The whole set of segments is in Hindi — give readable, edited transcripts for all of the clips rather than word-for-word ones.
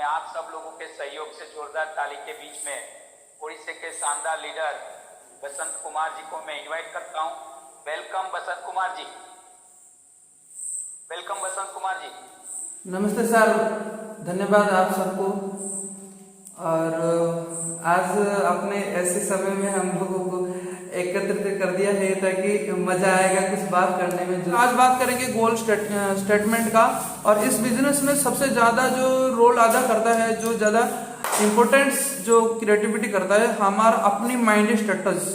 आप सब लोगों के सहयोग से जोरदार ताली के बीच में ओडिशा के शानदार लीडर बसंत कुमार जी को मैं इनवाइट करता हूं। वेलकम बसंत कुमार जी। वेलकम बसंत कुमार जी। नमस्ते सर, धन्यवाद आप सबको। और आज आपने ऐसे समय में हम लोगों को एकत्रित कर दिया है ताकि मजा आएगा कुछ बात करने में। आज बात करेंगे गोल स्टेटमेंट का। और इस बिजनेस में सबसे ज्यादा जो रोल अदा करता है, जो ज्यादा इम्पोर्टेंस जो क्रिएटिविटी करता है, हमारा अपनी माइंड स्टेटस।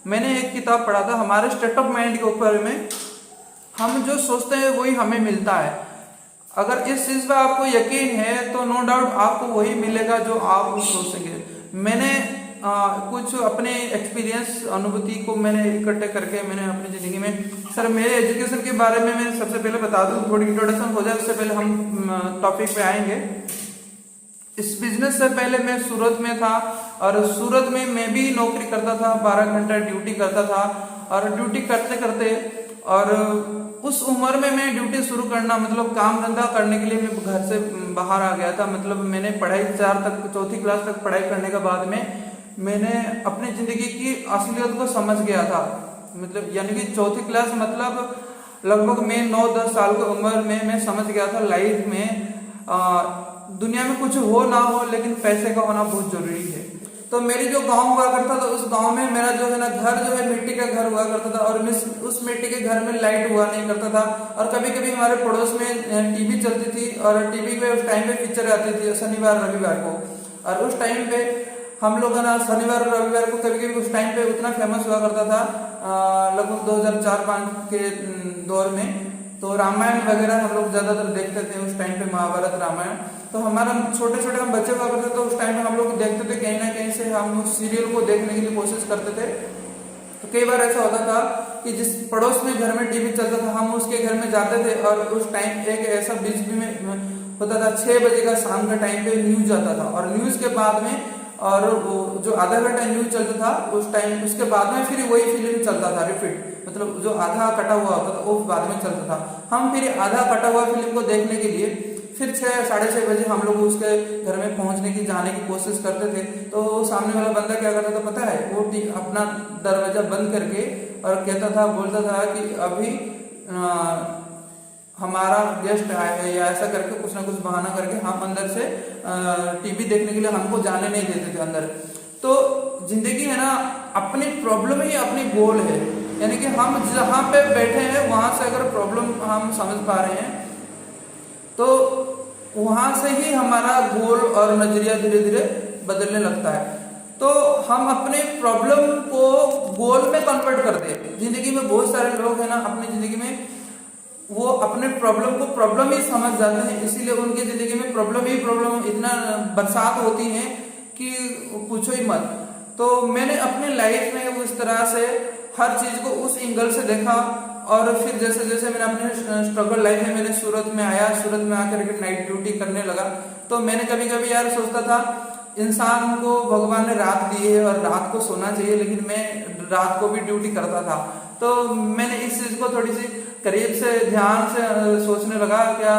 मैंने एक किताब पढ़ा था, हमारे स्टेट ऑफ माइंड के ऊपर में हम जो सोचते हैं वही हमें मिलता है। अगर इस चीज का आपको यकीन है तो नो डाउट आपको वही मिलेगा जो आप सोचेंगे। मैंने कुछ अपने एक्सपीरियंस अनुभूति को मैंने इकट्ठे करके मैंने अपनी जिंदगी में, सर मेरे एजुकेशन के बारे में मैं सबसे पहले बता दूं, थोड़ी इंट्रोडक्शन हो जाए उससे पहले हम टॉपिक पे आएंगे। इस बिजनेस से पहले मैं सूरत में था और सूरत में मैं भी नौकरी करता था, 12 घंटा ड्यूटी करता था। और ड्यूटी करते करते और उस उम्र में मैं ड्यूटी शुरू करना मतलब काम धंधा करने के लिए मैं घर से बाहर आ गया था। मतलब मैंने पढ़ाई 4 क्लास तक पढ़ाई करने के बाद में मैंने अपनी जिंदगी की असलियत को समझ गया था। मतलब यानी कि 4थी क्लास मतलब लगभग मैं 9-10 साल की उम्र में मैं समझ गया था लाइफ में दुनिया में कुछ हो ना हो लेकिन पैसे का होना बहुत जरूरी है। तो मेरी जो गांव हुआ करता था, उस गांव में मेरा जो है ना घर जो है मिट्टी का घर हुआ करता था और उस मिट्टी के घर में लाइट हुआ नहीं करता था। और कभी कभी हमारे पड़ोस में टीवी चलती थी और टीवी पे उस टाइम पे पिक्चर आती थी शनिवार रविवार को। और उस टाइम पे हम लोग ना शनिवार और रविवार को कभी कभी उस टाइम पे उतना फेमस हुआ करता था लगभग 2004-05 के दौर में। तो रामायण वगैरह हम लोग ज्यादातर देखते थे उस टाइम पे, महाभारत रामायण। तो हमारा छोटे छोटे हम बच्चे हुआ करते तो उस टाइम में हम लोग देखते थे, कहीं ना कहीं से हम उस सीरियल को देखने के लिए कोशिश करते थे। तो कई बार ऐसा होता था कि जिस पड़ोस में घर में टीवी चलता था हम उसके घर में जाते थे और उस टाइम एक ऐसा बीच में होता था 6 बजे का शाम का टाइम पे न्यूज आता था। और न्यूज के बाद में और वो जो आधा घंटा न्यूज चलता था उस टाइम, उसके बाद में फिर वही फिल्म चलता था रिपीट। मतलब जो आधा कटा हुआ होता था वो बाद में चलता था। हम फिर आधा कटा हुआ फिल्म को देखने के लिए फिर 6-6:30 बजे हम लोग उसके घर में पहुंचने की जाने की कोशिश करते थे। तो सामने वाला बंदा क्या करता था पता है, वो अपना दरवाजा बंद करके और कहता था, बोलता था कि अभी हमारा गेस्ट आए हैं, या ऐसा करके कुछ ना कुछ बहाना करके हम अंदर से टीवी देखने के लिए हमको जाने नहीं देते थे अंदर। तो जिंदगी है ना, अपनी प्रॉब्लम ही अपनी गोल है। यानी कि हम जहाँ पे बैठे हैं वहां से अगर प्रॉब्लम हम समझ पा रहे हैं तो वहां से ही हमारा गोल और नजरिया धीरे धीरे बदलने लगता है। तो हम अपने प्रॉब्लम को गोल में कन्वर्ट कर दे। जिंदगी में बहुत सारे लोग हैं ना, अपनी जिंदगी में वो अपने प्रॉब्लम को प्रॉब्लम ही समझ जाते हैं, इसीलिए उनकी जिंदगी में प्रॉब्लम ही प्रॉब्लम, इतना बरसात होती है कि पूछो ही मत। तो मैंने अपनी लाइफ में उस तरह से हर चीज को उस एंगल से देखा। और फिर जैसे जैसे मैंने अपने स्ट्रगल लाइफ में मैंने सूरत में आया, सूरत में आकर के नाइट ड्यूटी करने लगा। तो मैंने कभी कभी यार सोचता था इंसान को भगवान ने रात दी है और रात को सोना चाहिए, लेकिन मैं रात को भी ड्यूटी करता था। तो मैंने इस चीज को थोड़ी सी करीब से ध्यान से सोचने लगा, क्या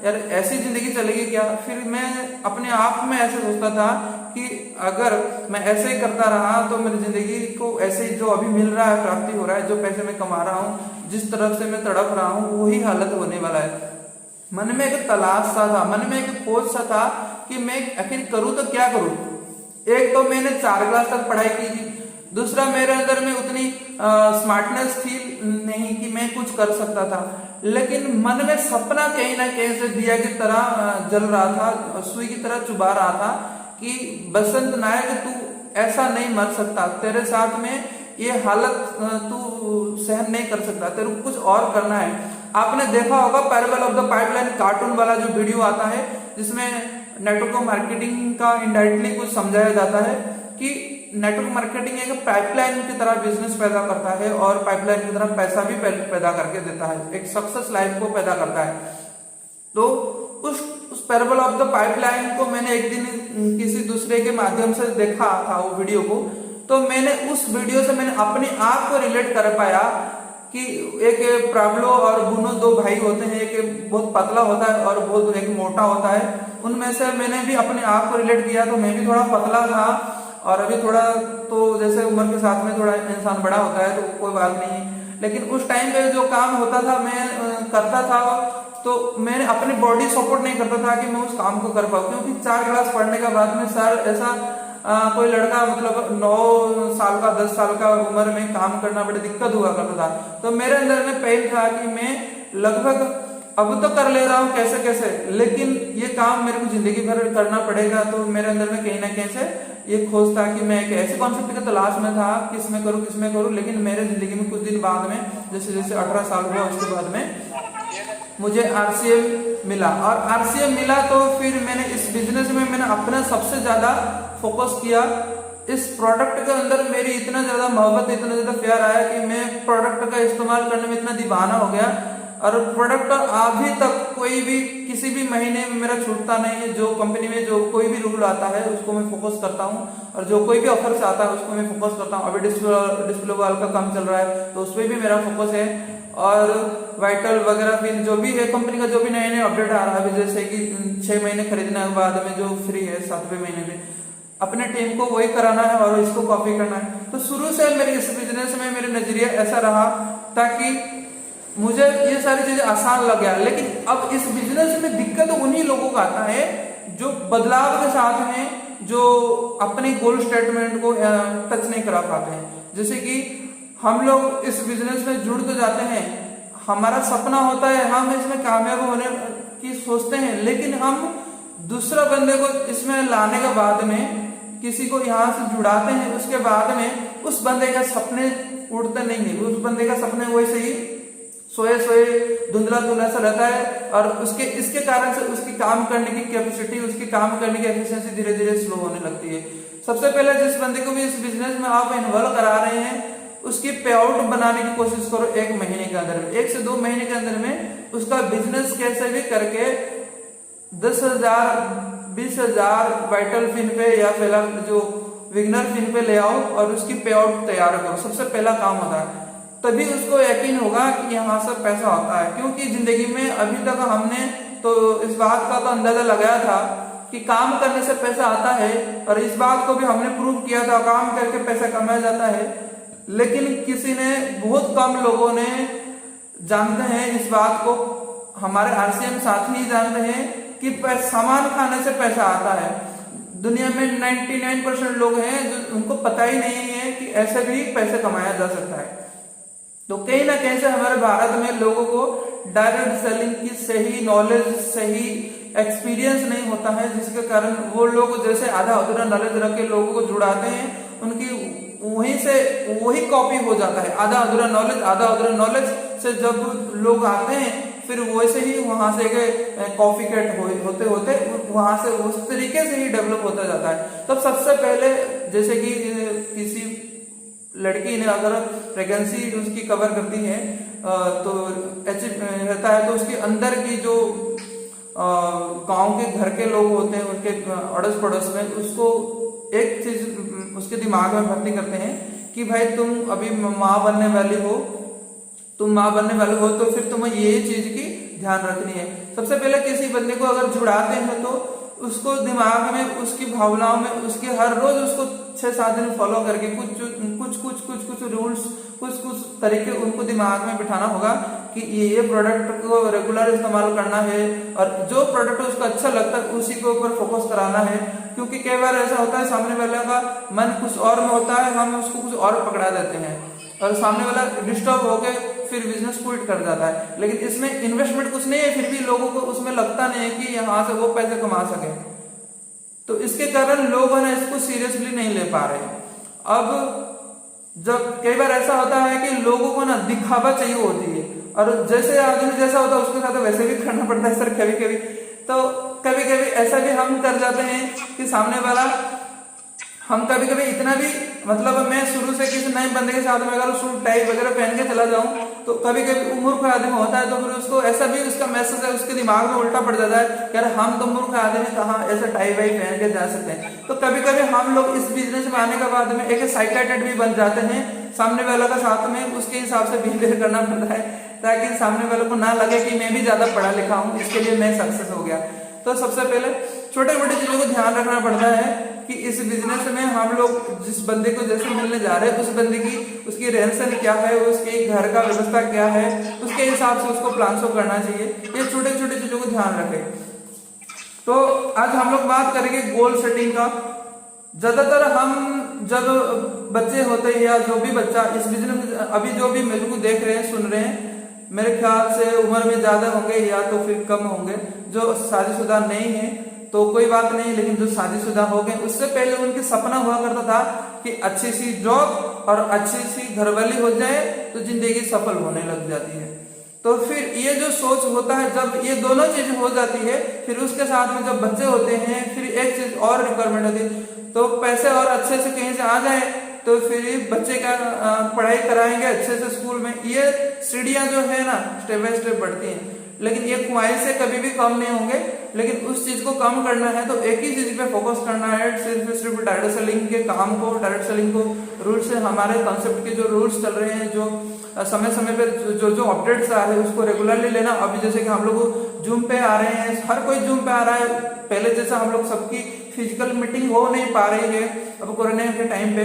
यार ऐसी जिंदगी चलेगी क्या। फिर मैं अपने आप में ऐसे सोचता था कि अगर मैं ऐसे ही करता रहा तो मेरी जिंदगी को ऐसे ही जो अभी मिल रहा है, प्राप्ति हो रहा है, जो पैसे मैं कमा रहा हूँ, जिस तरफ से मैं तड़प रहा हूँ, वही हालत होने वाला है। मन में एक तलाश सा था, मन में एक खोज सा था कि मैं आखिर करूँ तो क्या करूँ। एक तो मैंने 4 क्लास तक पढ़ाई की थी, दूसरा मेरे अंदर में उतनी स्मार्टनेस थी नहीं कि मैं कुछ कर सकता था। लेकिन मन में सपना कहीं ना कहीं से दिया की तरह जल रहा था, सुई की तरह चुभा रहा था कि बसंत नायक तू ऐसा नहीं मर सकता, तेरे साथ में ये हालत तू सहन नहीं कर सकता, तेरे को कुछ और करना है। आपने देखा होगा parable of the pipeline cartoon वाला जो वीडियो आता है जिसमें नेटवर्क मार्केटिंग का इनडायरेक्टली कुछ समझाया जाता है कि नेटवर्क मार्केटिंग एक पाइपलाइन की तरह बिजनेस पैदा करता है और पाइपलाइन की तरह पैसा भी पैदा करके देता है, एक सक्सेस लाइफ को पैदा करता है। तो उस पैरेबल ऑफ द पाइपलाइन को मैंने एक दिन किसी दूसरे के माध्यम से देखा था वो वीडियो को। तो मैंने उस वीडियो से मैंने अपने आप को रिलेट कर पाया कि एक प्राब्लो और बुनो दो भाई होते हैं, एक बहुत पतला होता है और बहुत एक मोटा होता है। उनमें से मैंने भी अपने आप को रिलेट किया, तो मैं भी थोड़ा पतला था और अभी थोड़ा, तो जैसे उम्र के साथ में थोड़ा इंसान बड़ा होता है तो कोई बात नहीं, लेकिन उस टाइम पे जो काम होता था मैं करता था, तो मैंने अपनी बॉडी सपोर्ट नहीं करता था कि मैं उस काम को कर पाऊँ, क्योंकि 4 क्लास पढ़ने के बाद में सर ऐसा कोई लड़का मतलब 9 साल का 10 साल का उम्र में काम करना बड़ी दिक्कत हुआ करता था। तो मेरे अंदर में पहल था कि मैं लगभग अब तो कर ले रहा हूँ कैसे कैसे, लेकिन ये काम मेरे को जिंदगी भर करना पड़ेगा। तो मेरे अंदर में कहीं ना कहीं से ये खोज था कि मैं एक ऐसे कॉन्सेप्ट के तलाश में था, किस में करूँ। लेकिन मेरे जिंदगी में कुछ दिन बाद में जैसे जैसे 18 साल हुआ, उसके बाद में मुझे RCM मिला, और RCM मिला तो फिर मैंने इस बिजनेस में मैंने अपना सबसे ज्यादा फोकस किया। इस प्रोडक्ट के अंदर मेरी इतना ज्यादा मोहब्बत, इतना ज्यादा प्यार आया कि मैं प्रोडक्ट का इस्तेमाल करने में इतना दीवाना हो गया, और प्रोडक्ट अभी तक कोई भी किसी भी महीने में मेरा छूटता नहीं है। जो कंपनी में जो कोई भी रूल आता है उसको मैं फोकस करता हूँ, और जो कोई भी ऑफर से आता है उसको मैं फोकस करता हूँ। अभी डिस्प्ले वॉल का काम चल रहा है तो उस पर भी मेरा फोकस है, और वाइटल वगैरह फिर जो भी है कंपनी का जो भी नए नए अपडेट आ रहा है, जैसे कि 6 महीने खरीदने के बाद में जो फ्री है 7वें महीने में, अपने टीम को वही कराना है और इसको कॉपी करना है। तो शुरू से मेरे इस बिजनेस में मेरा नजरिया ऐसा रहा ताकि मुझे ये सारी चीजें आसान लग गया। लेकिन अब इस बिजनेस में दिक्कत उन्हीं लोगों का आता है जो बदलाव के साथ में जो अपने गोल स्टेटमेंट को टच नहीं करा पाते हैं। जैसे कि हम लोग इस बिजनेस में जुड़ तो जाते हैं, हमारा सपना होता है, हम इसमें कामयाब होने की सोचते हैं, लेकिन हम दूसरा बंदे को इसमें लाने के बाद में किसी को यहाँ से जुड़ाते हैं, उसके बाद में उस बंदे का सपने उड़ते नहीं है, उस बंदे का सपने वैसे ही सोए सोए धुंधला धुंधला सा रहता है, और इसके कारण से उसकी काम करने की कैपेसिटी, उसकी काम करने की एफिशिएंसी धीरे धीरे स्लो होने लगती है। सबसे पहले जिस बंदे को भी इस बिजनेस में आप इन्वॉल्व करा रहे हैं उसकी पे आउट बनाने की कोशिश करो 1 महीने के अंदर में, 1 से 2 महीने के अंदर में उसका बिजनेस कैसे भी करके 10,000 20,000 वाइटल फिन पे या फिलहाल जो विग्नर फिन पे ले आओ और उसकी पे आउट तैयार करो। सबसे पहला काम होता है, तभी उसको यकीन होगा कि यहाँ से पैसा होता है। क्योंकि जिंदगी में अभी तक हमने तो इस बात का तो अंदाजा लगाया था कि काम करने से पैसा आता है, और इस बात को भी हमने प्रूव किया था, काम करके पैसा कमाया जाता है। लेकिन किसी ने, बहुत कम लोगों ने जानते हैं इस बात को, हमारे RCM साथी ही जानते हैं कि सामान खाने से पैसा आता है। दुनिया में 99% लोग हैं जो उनको पता ही नहीं है कि ऐसे भी पैसे कमाया जा सकता है। तो कहीं ना कहीं से हमारे भारत में लोगों को डायरेक्ट सेलिंग की सही नॉलेज, सही एक्सपीरियंस नहीं होता है, जिसके कारण वो लोग जैसे आधा अधूरा नॉलेज रख के लोगों को जुड़ाते हैं, उनकी वहीं से वही कॉपी हो जाता है। आधा अधूरा नॉलेज से जब लोग आते हैं फिर वैसे ही वहां से कॉपी कैट होते होते वहां से उस तरीके से ही डेवलप होता जाता है। तब सबसे पहले जैसे कि किसी लड़की ने अगर प्रेगनेंसी उसकी कवर करती है तो रहता है, तो उसके अंदर की जो गांव के घर के लोग होते हैं उनके अड़ोस पड़ोस में उसको एक चीज उसके दिमाग में भर्ती करते हैं कि भाई तुम अभी माँ बनने वाले हो, तो फिर तुम्हें ये चीज की ध्यान रखनी है। सबसे पहले किसी बंदे को अगर जुड़ाते हैं तो उसको दिमाग में, उसकी भावनाओं में, उसके हर रोज उसको 6-7 दिन फॉलो करके कुछ रूल्स, कुछ तरीके उनको दिमाग में बिठाना होगा कि ये प्रोडक्ट को रेगुलर इस्तेमाल करना है, और जो प्रोडक्ट उसको अच्छा लगता है उसी के ऊपर फोकस कराना है। क्योंकि कई बार ऐसा होता है सामने वाले का मन कुछ और में होता है, हम उसको कुछ और पकड़ा देते हैं और सामने वाला डिस्टर्ब होकर फिर बिजनेस क्विट कर जाता है। लेकिन इसमें इन्वेस्टमेंट कुछ नहीं है, फिर भी लोगों को उसमें लगता नहीं है कि यहाँ से वो पैसे कमा सके, तो इसके कारण लोग है ना इसको सीरियसली नहीं ले पा रहे। अब जब कई बार ऐसा होता है कि लोगों को ना दिखावा चाहिए होती है, और जैसे आदमी जैसा होता है उसके साथ वैसे भी करना पड़ता है सर कभी कभी ऐसा भी हम कर जाते हैं कि सामने वाला, हम कभी इतना भी, मतलब मैं शुरू से किसी नए बंदे के साथ में अगर सूट टाई वगैरह पहन के चला जाऊं तो कभी मूर्ख आदमी होता है, तो फिर उसको ऐसा भी उसका मैसेज है उसके दिमाग में उल्टा पड़ जाता है, यार हम तो मूर्ख आदमी कहाँ ऐसे टाई वाई पहन के जा सकते हैं। तो कभी हम लोग इस बिजनेस में आने के बाद में एक साइकाइट्रिस्ट भी बन जाते हैं। सामने वाला का साथ में उसके हिसाब से बिहेवियर करना पड़ता है, ताकि सामने वाले को ना लगे कि मैं भी ज्यादा पढ़ा लिखा हूँ, इसके लिए मैं सक्सेस हो गया। तो सबसे पहले छोटे मोटे चीजों को ध्यान रखना पड़ता है कि इस बिजनेस में हम लोग जिस बंदे को जैसे मिलने जा रहे हैं, उस बंदे की उसकी रहन सहन क्या है, उसके घर का व्यवस्था क्या है, उसके हिसाब से उसको प्लान शो करना चाहिए। ये छोटे छोटे चीजों को ध्यान रखें। तो आज हम लोग बात करेंगे गोल सेटिंग का। ज्यादातर हम जब बच्चे होते हैं या जो भी बच्चा इस बिजनेस, अभी जो भी मेरे को देख रहे हैं सुन रहे हैं, मेरे ख्याल से उम्र में ज्यादा होंगे या तो फिर कम होंगे। जो शादीशुदा नहीं है तो कोई बात नहीं, लेकिन जो शादीशुदा हो गए उससे पहले उनकी सपना हुआ करता था कि अच्छी सी जॉब और अच्छी सी घरवाली हो जाए तो जिंदगी सफल होने लग जाती है। तो फिर ये जो सोच होता है, जब ये दोनों चीज हो जाती है, फिर उसके साथ में जब बच्चे होते हैं, फिर एक चीज और रिक्वायरमेंट होती है, तो पैसे और अच्छे से कहीं से आ जाए तो फिर बच्चे का पढ़ाई कराएंगे अच्छे से स्कूल में। ये सीढ़ियां जो है ना स्टेप बाय स्टेप बढ़ती हैं, लेकिन ये ख्वाहिश से कभी भी कम नहीं होंगे। लेकिन उस चीज को कम करना है तो एक ही चीज पे फोकस करना है, सिर्फ डायरेक्ट सेलिंग के काम को, डायरेक्ट सेलिंग को रूल्स से, हमारे कॉन्सेप्ट के जो रूल्स चल रहे हैं, जो समय समय पे जो अपडेट्स आ रहे हैं उसको रेगुलरली लेना। अभी जैसे कि हम लोग जूम पे आ रहे हैं, हर कोई जूम पे आ रहा है, पहले जैसा हम लोग सबकी फिजिकल मीटिंग हो नहीं पा रही है अब कोरोना के टाइम पे।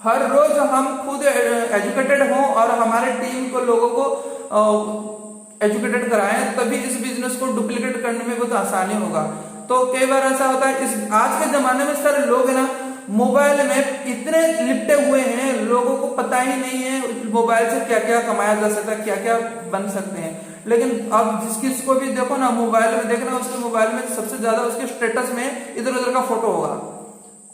हर रोज हम खुद एजुकेटेड हों और हमारे टीम को लोगों को एजुकेटेड कराएं, तभी इस बिजनेस को डुप्लीकेट करने में बहुत आसानी होगा। तो कई बार ऐसा होता है, इस आज के जमाने में सर लोग है ना मोबाइल में इतने लिपटे हुए हैं, लोगों को पता ही नहीं है मोबाइल से क्या क्या कमाया जा सकता है, क्या क्या बन सकते हैं। लेकिन अब जिस किसको भी देखो ना मोबाइल में देखना, उसके मोबाइल में सबसे ज्यादा उसके स्टेटस में इधर उधर का फोटो होगा,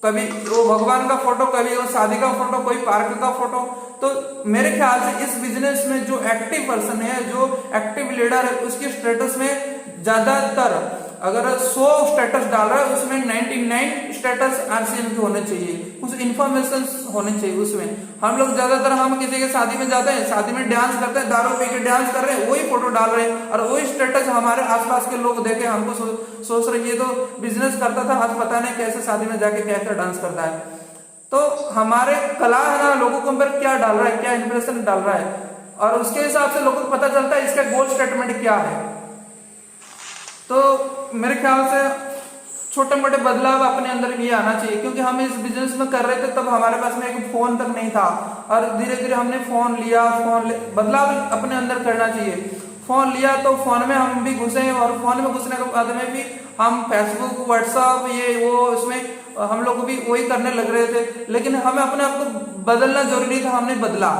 कभी वो भगवान का फोटो, कभी वो शादी का फोटो, कोई पार्क का फोटो। तो मेरे ख्याल से इस बिजनेस में जो एक्टिव पर्सन है, जो एक्टिव लीडर है, उसके स्टेटस में ज्यादातर अगर 100 स्टेटस डाल रहा है उसमें 99 स्टेटस आरसीएम के होने चाहिए, कुछ इन्फॉर्मेशन होने चाहिए उसमें। हम लोग ज्यादातर हम किसी के शादी में जाते हैं, शादी में डांस करते हैं, दारू पी के डांस कर रहे हैं, वही फोटो डाल रहे हैं और वही स्टेटस हमारे आसपास के लोग देखे हमको सोच रहे ये तो बिजनेस करता था, आज पता नहीं कैसे शादी में जाके क्या क्या डांस करता है। तो हमारे कला है ना, लोगों को पर क्या डाल रहा है, क्या इंप्रेशन डाल रहा है, और उसके हिसाब से लोगों को पता चलता है इसका गोल स्टेटमेंट क्या है। तो मेरे ख्याल से छोटे मोटे बदलाव अपने अंदर भी आना चाहिए, क्योंकि हम इस बिजनेस में कर रहे थे तब हमारे पास में एक फोन तक नहीं था, और धीरे धीरे हमने फोन लिया, बदलाव अपने अंदर करना चाहिए। फोन लिया तो फोन में हम भी घुसे, और फोन में घुसने के बाद में भी हम फेसबुक, व्हाट्सएप, ये वो, उसमें हम लोग भी वही करने लग रहे थे। लेकिन हमें अपने आप को बदलना जरूरी था, हमने बदला,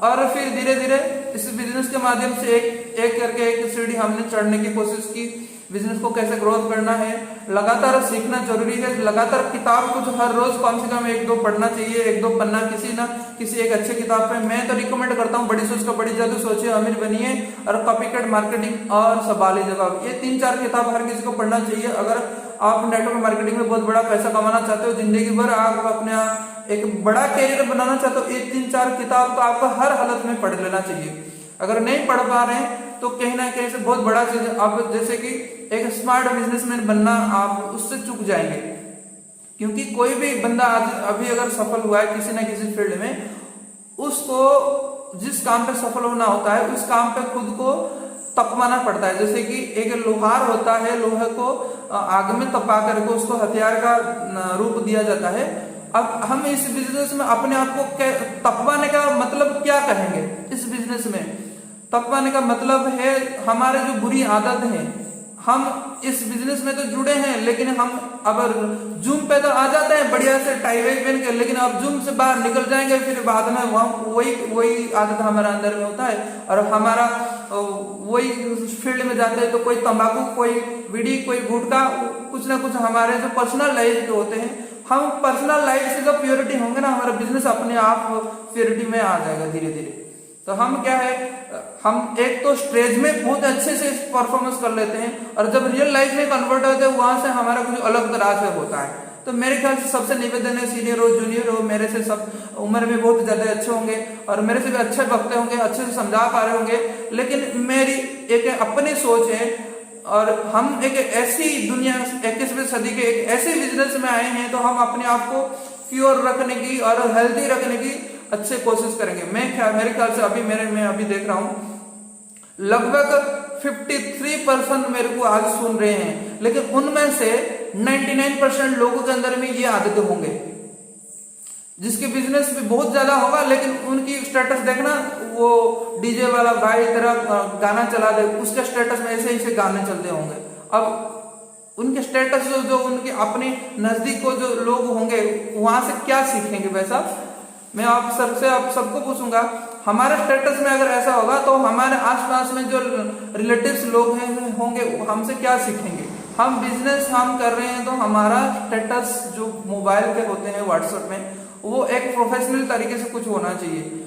और फिर धीरे धीरे इस बिजनेस के माध्यम से एक करके एक सीढ़ी हमने चढ़ने की कोशिश की। बिजनेस को कैसे ग्रोथ करना है, लगातार सीखना जरूरी है, लगातार किताब कुछ हर रोज कम से कम 1-2 पढ़ना चाहिए, 1-2 पन्ना किसी ना किसी एक अच्छे किताब पे। मैं तो रिकमेंड करता हूँ बड़ी सोच का बड़ी जादू, सोचिए अमीर बनिए, और कॉपीकैट मार्केटिंग और सवाल जवाब, ये 3-4 किताब हर किसी को पढ़ना चाहिए। अगर आप नेटवर्क मार्केटिंग में बहुत बड़ा पैसा कमाना चाहते हो, जिंदगी भर आप अपने एक बड़ा कैरियर बनाना चाहते हो, ये 3-4 किताब तो आपको हर हालत में पढ़ लेना चाहिए। अगर नहीं पढ़ पा रहे हैं तो कहीं ना कहीं से बहुत बड़ा चीज, आप जैसे कि एक स्मार्ट बिजनेसमैन बनना, आप उससे चूक जाएंगे। क्योंकि कोई भी बंदा आज अभी अगर सफल हुआ है किसी ना किसी फील्ड में, उसको जिस काम पे सफल होना होता है उस काम पे खुद को तपाना पड़ता है। जैसे कि एक लोहार होता है, लोहे को आग में तपा करके उसको हथियार का रूप दिया जाता है। अब हम इस बिजनेस में अपने आप को तपाने का मतलब क्या कहेंगे? इस बिजनेस में तपाने का मतलब है हमारे जो बुरी आदत है, हम इस बिजनेस में तो जुड़े हैं, लेकिन हम अब जूम पे तो आ जाते हैं बढ़िया से टाई वाई पहन के, लेकिन अब जूम से बाहर निकल जाएंगे फिर बाद में वही आदत हमारे अंदर में होता है, और हमारा वही फील्ड में जाते हैं तो कोई तंबाकू, कोई बीड़ी, कोई गुटखा, कुछ ना कुछ हमारे जो पर्सनल लाइफ के होते हैं। हम पर्सनल लाइफ से जब प्योरिटी होंगे ना, हमारा बिजनेस अपने आप प्योरिटी में आ जाएगा धीरे धीरे। तो हम क्या है, हम एक तो स्टेज में बहुत अच्छे से परफॉर्मेंस कर लेते हैं, और जब रियल लाइफ में कन्वर्ट होते हैं वहां से हमारा कुछ अलग तरह से होता है। तो मेरे ख्याल से सबसे निवेदन है, सीनियर हो जूनियर हो, मेरे से सब उम्र में बहुत ज्यादा अच्छे होंगे और मेरे से भी अच्छे वक्ते होंगे, अच्छे से समझा पा रहे होंगे, लेकिन मेरी एक अपनी सोच है, और हम एक ऐसी दुनिया 21वीं सदी के एक ऐसे बिजनेस में आए हैं, तो हम अपने आप को प्योर रखने की और हेल्थी रखने की अच्छे कोशिश करेंगे। मेरे ख्याल से अभी मैं अभी देख रहा हूँ लगभग 53% मेरे को आज सुन रहे हैं, लेकिन उनमें से 99% लोगों के अंदर में ये आदतें होंगे, जिसके बिजनेस भी बहुत ज्यादा होगा, लेकिन उनकी स्टेटस देखना, वो डीजे वाला भाई तरह गाना चला दे, उसके स्टेटस में ऐसे ऐसे गाने चलते होंगे। अब उनके स्टेटस जो उनके अपने नजदीक को जो लोग होंगे वहां से क्या सीखेंगे? वैसा मैं आप सबको पूछूंगा, हमारे स्टेटस में अगर ऐसा होगा तो हमारे आसपास में जो रिलेटिव्स लोग होंगे हमसे क्या सीखेंगे? हम बिजनेस हम कर रहे हैं तो हमारा स्टेटस जो मोबाइल पे होते हैं व्हाट्सएप में, वो एक प्रोफेशनल तरीके से कुछ होना चाहिए।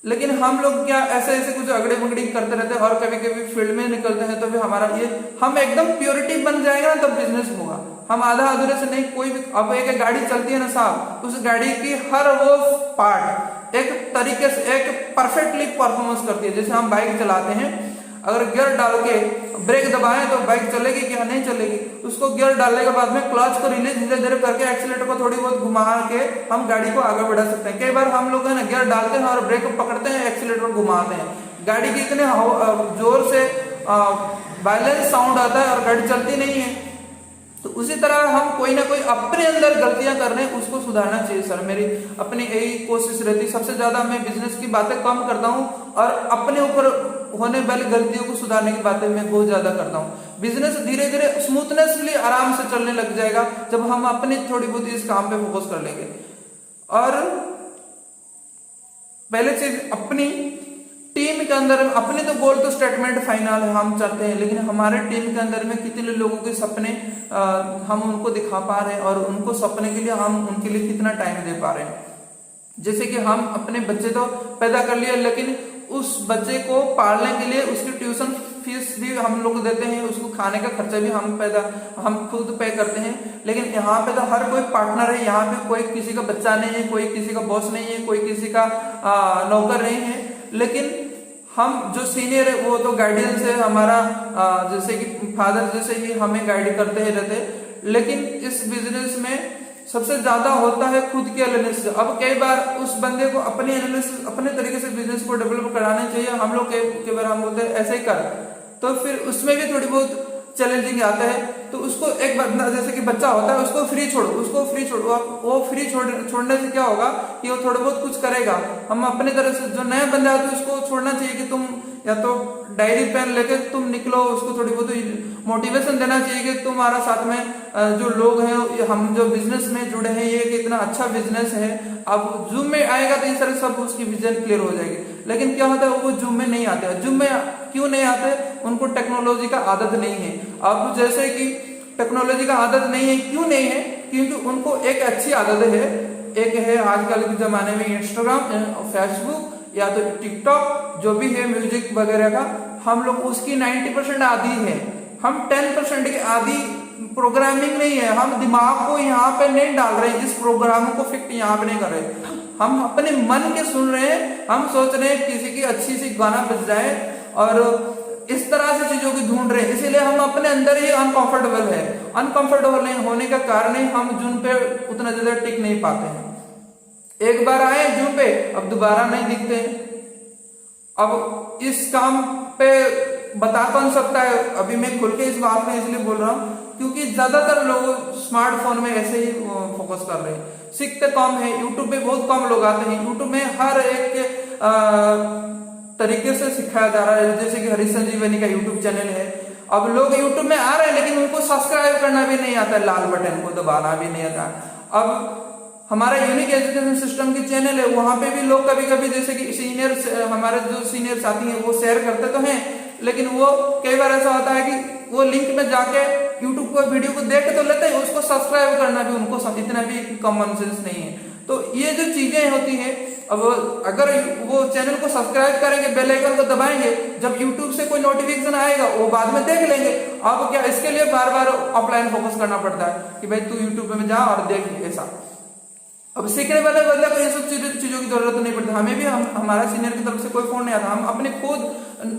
लेकिन हम लोग क्या ऐसे कुछ अगड़े बगड़ी करते रहते हैं और कभी कभी फील्ड में निकलते हैं तो भी हमारा ये हम एकदम प्योरिटी बन जाएगा ना तब बिजनेस होगा। हम आधा अधूरे से नहीं, कोई भी अब एक गाड़ी चलती है ना साहब, उस गाड़ी की हर वो पार्ट एक तरीके से एक परफेक्टली परफॉर्मेंस करती है। जैसे हम बाइक चलाते हैं, अगर गियर डाल के ब्रेक दबाएं तो बाइक चलेगी क्या? नहीं चलेगी। उसको गियर डालने के बाद में क्लच को रिलीज धीरे धीरे करके एक्सीलेटर को थोड़ी बहुत घुमा के हम गाड़ी को आगे बढ़ा सकते हैं। कई बार हम लोग है ना गियर डालते हैं और ब्रेक को पकड़ते हैं, एक्सीलेटर घुमाते हैं, गाड़ी की इतने जोर से वायलेंस साउंड आता है और गाड़ी चलती नहीं है। तो उसी तरह हम कोई ना कोई अपने अंदर गलतियां कर रहे हैं, उसको सुधारना चाहिए। सर मेरी अपनी यही कोशिश रहती है, सबसे ज्यादा मैं बिजनेस की बातें कम करता हूं और अपने ऊपर होने वाली गलतियों को सुधारने की बातें मैं बहुत ज्यादा करता हूं। बिजनेस धीरे धीरे स्मूथनेसली आराम से चलने लग जाएगा जब हम अपनी थोड़ी बहुत इस काम पे फोकस कर लेंगे। और पहले चीज अपनी टीम के अंदर, अपने तो गोल तो स्टेटमेंट फाइनल है, हम चाहते हैं, लेकिन हमारे टीम के अंदर में कितने लोगों के सपने हम उनको दिखा पा रहे हैं और उनको सपने के लिए हम उनके लिए कितना टाइम दे पा रहे हैं। जैसे कि हम अपने बच्चे तो पैदा कर लिए, लेकिन उस बच्चे को पालने के लिए उसकी ट्यूशन फीस भी हम लोग देते हैं, उसको खाने का खर्चा भी हम खुद पे करते हैं। लेकिन यहाँ पे तो हर कोई पार्टनर है, यहाँ पे कोई किसी का बच्चा नहीं है, कोई किसी का बॉस नहीं है, कोई किसी का नौकर नहीं है। लेकिन हम जो सीनियर है वो तो गाइडेंस है हमारा, जैसे कि फादर जैसे ही हमें गाइड करते ही रहते। लेकिन इस बिजनेस में सबसे ज्यादा होता है खुद की एनालिसिस। अब कई बार उस बंदे को अपनी एनालिसिस अपने तरीके से बिजनेस को डेवलप कराना चाहिए। हम लोग कई बार हम बोलते हैं ऐसे ही कर, तो फिर उसमें भी थोड़ी बहुत चैलेंजिंग आता है। तो उसको एक बंदा जैसे कि बच्चा होता है, उसको फ्री छोड़ो। वो फ्री छोड़ने से क्या होगा कि वो थोड़ा बहुत कुछ करेगा। हम अपने तरह से जो नए बंदे आते हैं उसको छोड़ना चाहिए कि तुम या तो डायरी पेन लेके तुम निकलो, उसको थोड़ी बहुत मोटिवेशन देना चाहिए कि तुम्हारा साथ में जो लोग हैं, हम जो बिजनेस में जुड़े हैं, ये कितना अच्छा बिजनेस है। अब जूम में आएगा तो इस तरह सब उसकी विजन क्लियर हो जाएगी। लेकिन क्या होता है वो जूम में नहीं आते। जूम में क्यों नहीं आते? उनको टेक्नोलॉजी का आदत नहीं है। अब जैसे कि टेक्नोलॉजी का आदत नहीं है, क्यों नहीं है? क्योंकि उनको एक अच्छी आदत है, एक है आजकल के जमाने में इंस्टाग्राम, फेसबुक या तो टिकटॉक, जो भी है म्यूजिक वगैरह का, हम लोग उसकी 90% आदि है। हम 10% की आदि प्रोग्रामिंग नहीं है। हम दिमाग को यहाँ पे नहीं डाल रहे हैं, इस प्रोग्राम को फिट यहाँ पे नहीं कर रहे। हम अपने मन के सुन रहे हैं। हम सोच रहे हैं किसी की अच्छी सी गाना बज जाए और इस तरह से चीजों की ढूंढ रहे हैं। इसीलिए हम अपने अंदर ही अनकंफर्टेबल है। अनकंफर्टेबल नहीं होने का कारण ही हम जून पे उतना ज्यादा टिक नहीं पाते हैं। एक बार आए जून पे, अब दोबारा नहीं दिखते हैं। अब इस काम पे बता कौन सकता है? अभी मैं खुल के इस बात में इसलिए बोल रहा हूँ क्योंकि ज्यादातर लोग स्मार्टफोन में ऐसे ही फोकस कर रहे हैं। सीखते कम है। यूट्यूब पे बहुत कम लोग आते हैं। यूट्यूब में हर एक तरीके से सिखाया जा रहा है। जैसे कि हरी संजीवनी का यूट्यूब चैनल है। अब लोग यूट्यूब में आ रहे हैं लेकिन उनको सब्सक्राइब करना भी नहीं आता, लाल बटन को दबाना भी नहीं आता। अब हमारा यूनिक एजुकेशन सिस्टम की चैनल है, वहां पे भी लोग कभी कभी जैसे कि हमारे जो सीनियर साथी हैं वो शेयर करते तो हैं, लेकिन वो कई बार ऐसा होता है कि वो लिंक में जाके यूट्यूब को वीडियो को देख तो लेते हैं, उसको सब्सक्राइब करना भी उनको इतना भी कॉमन सेंस नहीं है। तो ये जो चीजें होती है, अब अगर वो चैनल को सब्सक्राइब करेंगे, बेल आइकन को दबाएंगे, जब यूट्यूब से कोई नोटिफिकेशन आएगा वो बाद में देख लेंगे। अब क्या इसके लिए बार बार ऑफलाइन फोकस करना पड़ता है कि भाई तू यूट्यूब में जा और देख ऐसा। अब सीखने वाले बंदे को ये सब चीजों की जरूरत नहीं पड़ती। हमें भी हमारा सीनियर की तरफ से कोई फोन नहीं आता, हम अपने खुद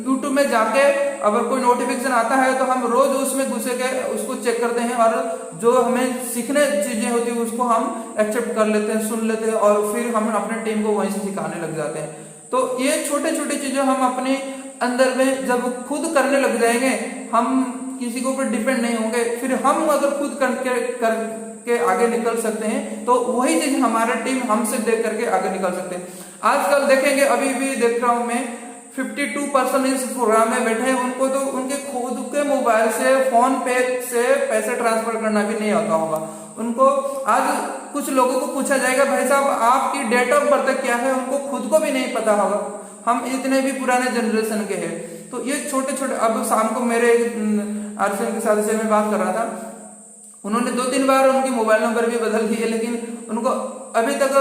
यूट्यूब में जाके अगर कोई नोटिफिकेशन आता है तो हम रोज उसमें घुसे के उसको चेक करते हैं, और जो हमें सीखने चीजें होती है उसको हम एक्सेप्ट कर लेते हैं, सुन लेते हैं, और फिर हम अपने टीम को वहीं से सिखाने लग जाते हैं। तो ये छोटे छोटे चीजें हम अपने अंदर में जब खुद करने लग जाएंगे, हम किसी के ऊपर डिपेंड नहीं होंगे, फिर हम अगर खुद करके आगे निकल सकते हैं तो वही चीज हमारा टीम हमसे देख करके आगे निकल सकते हैं। आजकल देखेंगे, अभी भी देख रहा हूं मैं, 52% इस प्रोग्राम में बैठे हैं, उनको तो उनके खुद के मोबाइल से फोन पे से पैसे ट्रांसफर करना भी नहीं आता होगा उनको। आज कुछ लोगों को पूछा जाएगा, भाई साहब आपकी डेट ऑफ बर्थ क्या है, उनको खुद को भी नहीं पता होगा। हम इतने भी पुराने जनरेशन के हैं। तो ये छोटे छोटे, अब शाम को मेरे आरसीएम के सदस्य में बात कर रहा था, उन्होंने 2-3 बार उनकी मोबाइल नंबर भी बदल दिए, लेकिन उनको अभी तक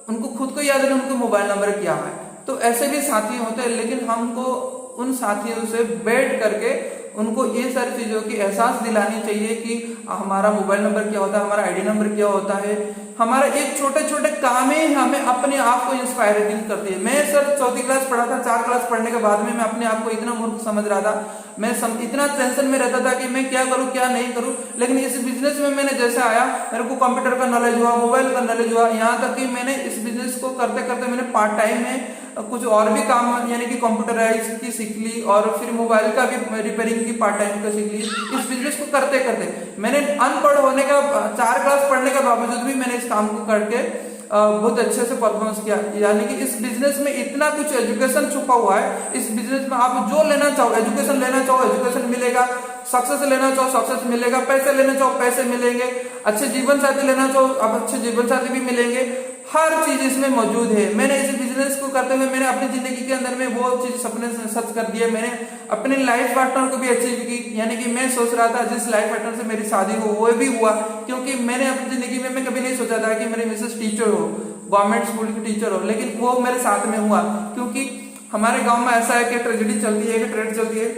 उनको खुद को याद नहीं उनका मोबाइल नंबर क्या है। तो ऐसे भी साथी होते हैं, लेकिन हमको उन साथियों से बैठ करके उनको ये सारी चीजों की एहसास दिलानी चाहिए कि हमारा मोबाइल नंबर क्या होता है, हमारा आईडी नंबर क्या होता है। हमारा एक छोटे छोटे काम ही हमें अपने आप को इंस्पायरिंग करती है। मैं सर 4th क्लास पढ़ा था, 4 क्लास पढ़ने के बाद में मैं अपने आप को इतना मूर्ख समझ रहा था, मैं इतना टेंशन में रहता था कि मैं क्या करूं क्या नहीं करूं। लेकिन इस बिजनेस में मैंने जैसे आया, मेरे को कंप्यूटर का नॉलेज हुआ, मोबाइल का नॉलेज हुआ, यहाँ तक कि मैंने इस बिजनेस को करते करते मैंने पार्ट टाइम में कुछ और भी काम यानी कि कंप्यूटराइज की सीख ली, और फिर मोबाइल का भी रिपेयरिंग की पार्ट टाइम का सीख ली। इस बिजनेस को करते करते मैंने अनपढ़ होने का 4 क्लास पढ़ने के बावजूद भी मैंने इस काम को करके बहुत अच्छे से परफॉर्मेंस किया। यानी कि इस बिजनेस में इतना कुछ एजुकेशन छुपा हुआ है। इस बिजनेस में आप जो लेना चाहो, एजुकेशन लेना चाहो एजुकेशन मिलेगा, सक्सेस लेना चाहो सक्सेस मिलेगा, पैसे लेना चाहो पैसे मिलेंगे, अच्छे जीवन साथी लेना चाहो आप अच्छे जीवन साथी भी मिलेंगे। हर चीज इसमें मौजूद है। मैंने इस बिजनेस को करते हुए मैंने अपनी जिंदगी के अंदर में वो चीज सपने सच कर दिए। मैंने अपने लाइफ पार्टनर को भी अचीव की। यानी कि मैं सोच रहा था जिस लाइफ पार्टनर से मेरी शादी हो वो भी हुआ, क्योंकि मैंने अपनी जिंदगी में मैं कभी नहीं सोचा था कि मेरी मिसेस टीचर हो, गवर्नमेंट स्कूल की टीचर हो, लेकिन वो मेरे साथ में हुआ। क्योंकि हमारे गाँव में ऐसा है कि ट्रेजेडी चलती है, ट्रेड चलती है,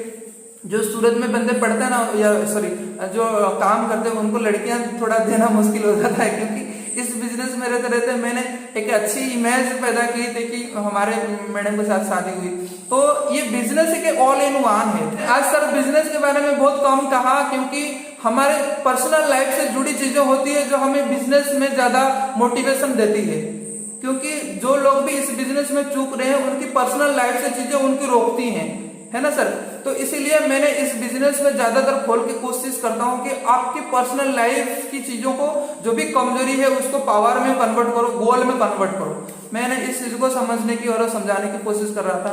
जो सूरत में बंदे पढ़ते हैं ना, या सॉरी जो काम करते हैं उनको लड़कियां थोड़ा देना मुश्किल हो जाता है। क्योंकि इस बिजनेस में रहते रहते मैंने एक अच्छी इमेज पैदा की थी कि हमारे मैडम के साथ शादी हुई। तो ये बिजनेस एक ऑल इन वन है। आज सर बिजनेस के बारे में बहुत कम कहा, क्योंकि हमारे पर्सनल लाइफ से जुड़ी चीजें होती है जो हमें बिजनेस में ज्यादा मोटिवेशन देती है। क्योंकि जो लोग भी इस बिजनेस में चूक रहे हैं उनकी पर्सनल लाइफ से चीजें उनकी रोकती हैं, है ना सर। तो इसीलिए मैंने इस बिजनेस में ज्यादातर खोल के कोशिश करता हूं कि आपकी पर्सनल लाइफ की चीजों को, जो भी कमजोरी है उसको पावर में कन्वर्ट करो, गोल में कन्वर्ट करो। मैंने इस चीज को समझने की और समझाने की कोशिश कर रहा था।